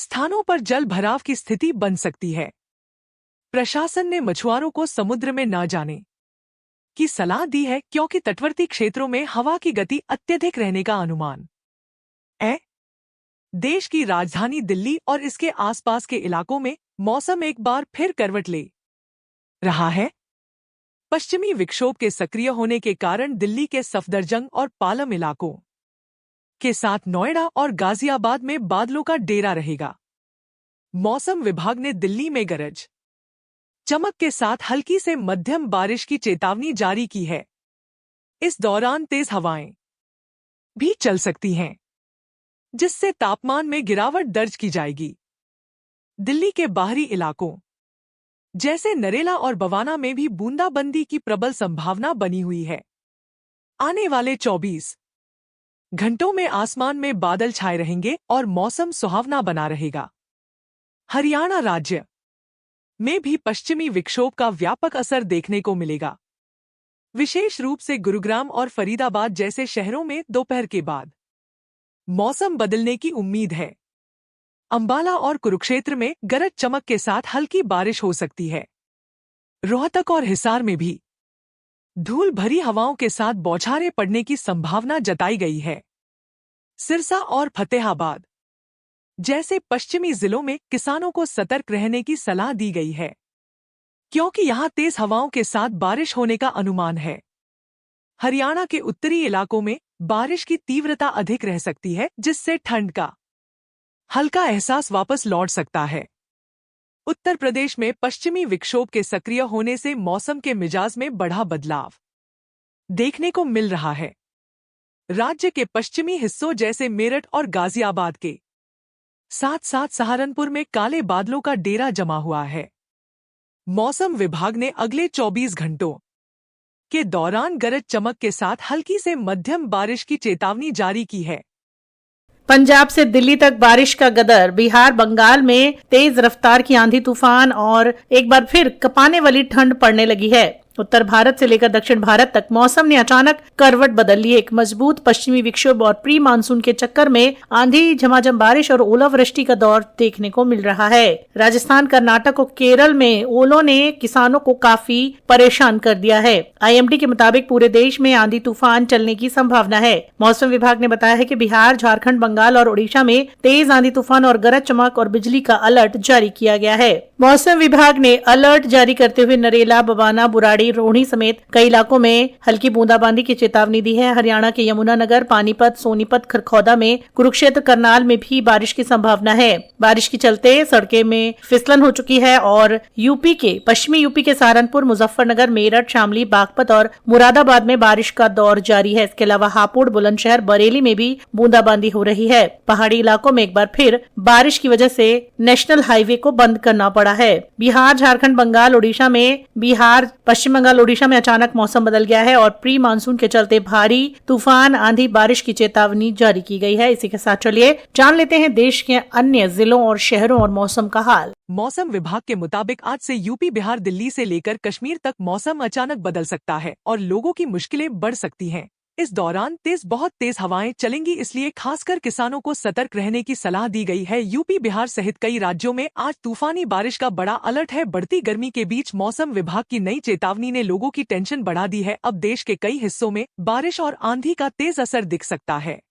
स्थानों पर जल भराव की स्थिति बन सकती है। प्रशासन ने मछुआरों को समुद्र में न जाने की सलाह दी है क्योंकि तटवर्ती क्षेत्रों में हवा की गति अत्यधिक रहने का अनुमान है। देश की राजधानी दिल्ली और इसके आसपास के इलाकों में मौसम एक बार फिर करवट ले रहा है। पश्चिमी विक्षोभ के सक्रिय होने के कारण दिल्ली के सफदरजंग और पालम इलाकों के साथ नोएडा और गाजियाबाद में बादलों का डेरा रहेगा। मौसम विभाग ने दिल्ली में गरज चमक के साथ हल्की से मध्यम बारिश की चेतावनी जारी की है। इस दौरान तेज हवाएं भी चल सकती हैं, जिससे तापमान में गिरावट दर्ज की जाएगी। दिल्ली के बाहरी इलाकों जैसे नरेला और बवाना में भी बूंदाबंदी की प्रबल संभावना बनी हुई है। आने वाले 24 घंटों में आसमान में बादल छाए रहेंगे और मौसम सुहावना बना रहेगा। हरियाणा राज्य में भी पश्चिमी विक्षोभ का व्यापक असर देखने को मिलेगा। विशेष रूप से गुरुग्राम और फरीदाबाद जैसे शहरों में दोपहर के बाद मौसम बदलने की उम्मीद है। अंबाला और कुरुक्षेत्र में गरज चमक के साथ हल्की बारिश हो सकती है। रोहतक और हिसार में भी धूल भरी हवाओं के साथ बौछारें पड़ने की संभावना जताई गई है। सिरसा और फतेहाबाद जैसे पश्चिमी जिलों में किसानों को सतर्क रहने की सलाह दी गई है, क्योंकि यहां तेज हवाओं के साथ बारिश होने का अनुमान है। हरियाणा के उत्तरी इलाकों में बारिश की तीव्रता अधिक रह सकती है, जिससे ठंड का हल्का एहसास वापस लौट सकता है। उत्तर प्रदेश में पश्चिमी विक्षोभ के सक्रिय होने से मौसम के मिजाज में बड़ा बदलाव देखने को मिल रहा है। राज्य के पश्चिमी हिस्सों जैसे मेरठ और गाजियाबाद के साथ साथ सहारनपुर में काले बादलों का डेरा जमा हुआ है। मौसम विभाग ने अगले 24 घंटों के दौरान गरज चमक के साथ हल्की से मध्यम बारिश की चेतावनी जारी की है। पंजाब से दिल्ली तक बारिश का गदर। बिहार बंगाल में तेज रफ्तार की आंधी तूफान और एक बार फिर कपाने वाली ठंड पड़ने लगी है। उत्तर भारत से लेकर दक्षिण भारत तक मौसम ने अचानक करवट बदल ली। एक मजबूत पश्चिमी विक्षोभ और प्री मानसून के चक्कर में आंधी, झमाझम बारिश और ओलावृष्टि का दौर देखने को मिल रहा है। राजस्थान, कर्नाटक और केरल में ओलों ने किसानों को काफी परेशान कर दिया है। आईएमडी के मुताबिक पूरे देश में आंधी तूफान चलने की संभावना है। मौसम विभाग ने बताया है कि बिहार, झारखंड, बंगाल और ओडिशा में तेज आंधी तूफान और गरज चमक और बिजली का अलर्ट जारी किया गया है। मौसम विभाग ने अलर्ट जारी करते हुए नरेला, बवाना, बुराड़ी, रोहिणी समेत कई इलाकों में हल्की बूंदाबांदी की चेतावनी दी है। हरियाणा के यमुनानगर, पानीपत, सोनीपत, खरखौदा में, कुरुक्षेत्र, करनाल में भी बारिश की संभावना है। बारिश के चलते सड़कें में फिसलन हो चुकी है और पश्चिमी यूपी के सहारनपुर, मुजफ्फरनगर, मेरठ, शामली, बागपत और मुरादाबाद में बारिश का दौर जारी है। इसके अलावा हापुड़, बुलंदशहर, बरेली में भी बूंदाबांदी हो रही है। पहाड़ी इलाकों में एक बार फिर बारिश की वजह से नेशनल हाईवे को बंद करना पड़ा है। बिहार, झारखंड, बंगाल, ओडिशा में पश्चिम बंगाल, ओडिशा में अचानक मौसम बदल गया है और प्री मानसून के चलते भारी तूफान, आंधी, बारिश की चेतावनी जारी की गई है। इसी के साथ चलिए जान लेते हैं देश के अन्य जिलों और शहरों और मौसम का हाल। मौसम विभाग के मुताबिक आज से यूपी, बिहार, दिल्ली से लेकर कश्मीर तक मौसम अचानक बदल सकता है और लोगों की मुश्किलें बढ़ सकती हैं। इस दौरान बहुत तेज हवाएं चलेंगी, इसलिए खासकर किसानों को सतर्क रहने की सलाह दी गई है। यूपी, बिहार सहित कई राज्यों में आज तूफानी बारिश का बड़ा अलर्ट है। बढ़ती गर्मी के बीच मौसम विभाग की नई चेतावनी ने लोगों की टेंशन बढ़ा दी है। अब देश के कई हिस्सों में बारिश और आंधी का तेज असर दिख सकता है।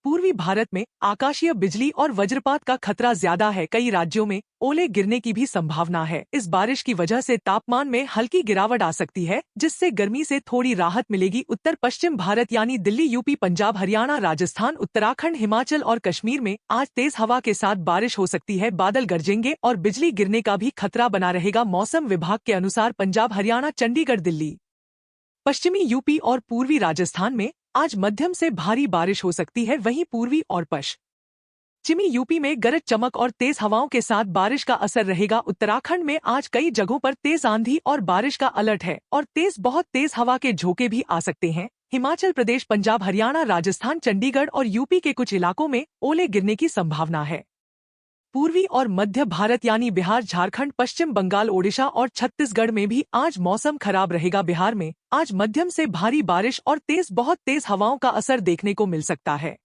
पूर्वी भारत में आकाशीय बिजली और वज्रपात का खतरा ज्यादा है। कई राज्यों में ओले गिरने की भी संभावना है। इस बारिश की वजह से तापमान में हल्की गिरावट आ सकती है, जिससे गर्मी से थोड़ी राहत मिलेगी। उत्तर पश्चिम भारत यानी दिल्ली, यूपी, पंजाब, हरियाणा, राजस्थान, उत्तराखंड, हिमाचल और कश्मीर में आज तेज हवा के साथ बारिश हो सकती है। बादल गरजेंगे और बिजली गिरने का भी खतरा बना रहेगा। मौसम विभाग के अनुसार पंजाब, हरियाणा, चंडीगढ़, दिल्ली, पश्चिमी यूपी और पूर्वी राजस्थान में आज मध्यम से भारी बारिश हो सकती है। वहीं पूर्वी और पश्चिमी यूपी में गरज चमक और तेज हवाओं के साथ बारिश का असर रहेगा। उत्तराखंड में आज कई जगहों पर तेज आंधी और बारिश का अलर्ट है और बहुत तेज हवा के झोंके भी आ सकते हैं। हिमाचल प्रदेश, पंजाब, हरियाणा, राजस्थान, चंडीगढ़ और यूपी के कुछ इलाकों में ओले गिरने की संभावना है। पूर्वी और मध्य भारत यानी बिहार, झारखंड, पश्चिम बंगाल, ओडिशा और छत्तीसगढ़ में भी आज मौसम खराब रहेगा। बिहार में आज मध्यम से भारी बारिश और बहुत तेज हवाओं का असर देखने को मिल सकता है।